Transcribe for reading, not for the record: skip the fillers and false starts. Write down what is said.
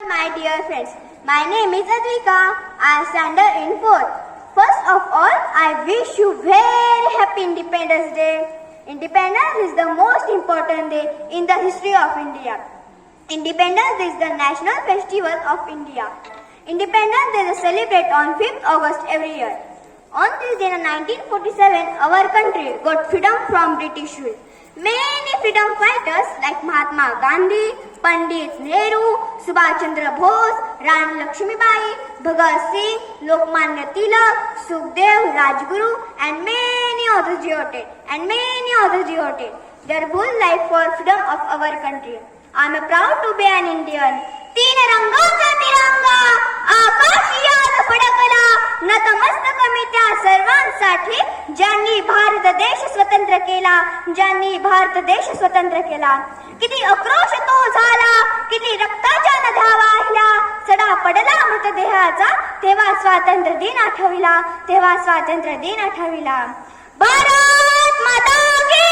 my dear friends. My name is Advika. I stand in fourth. First of all, I wish you very happy Independence Day. Independence is the most important day in the history of India. Independence Day is the national festival of India. Independence Day is celebrated on 5th August every year. On this day in 1947, our country got freedom from British rule. Many freedom fighters like Mahatma Gandhi, Pandit Nehru, Subhash Chandra Bose, Rani Lakshmibai, Bhagat Singh, Lokmanya Tilak, Sukhdev, Rajguru, and many others devoted their whole life for freedom of our country. I am proud to be an Indian. तीन रंगाचा तिरंगा आकाशियात फडकला नतमस्तक मी त्या सर्वांसाठी ज्यांनी भारत देश स्वतंत्र केला किती आक्रोश तो झाला किती रक्ताच्या नद्या वाहिल्या सडा पडला मृतदेहाचा तेव्हा स्वातंत्र्य दिन आठविला भारत माता की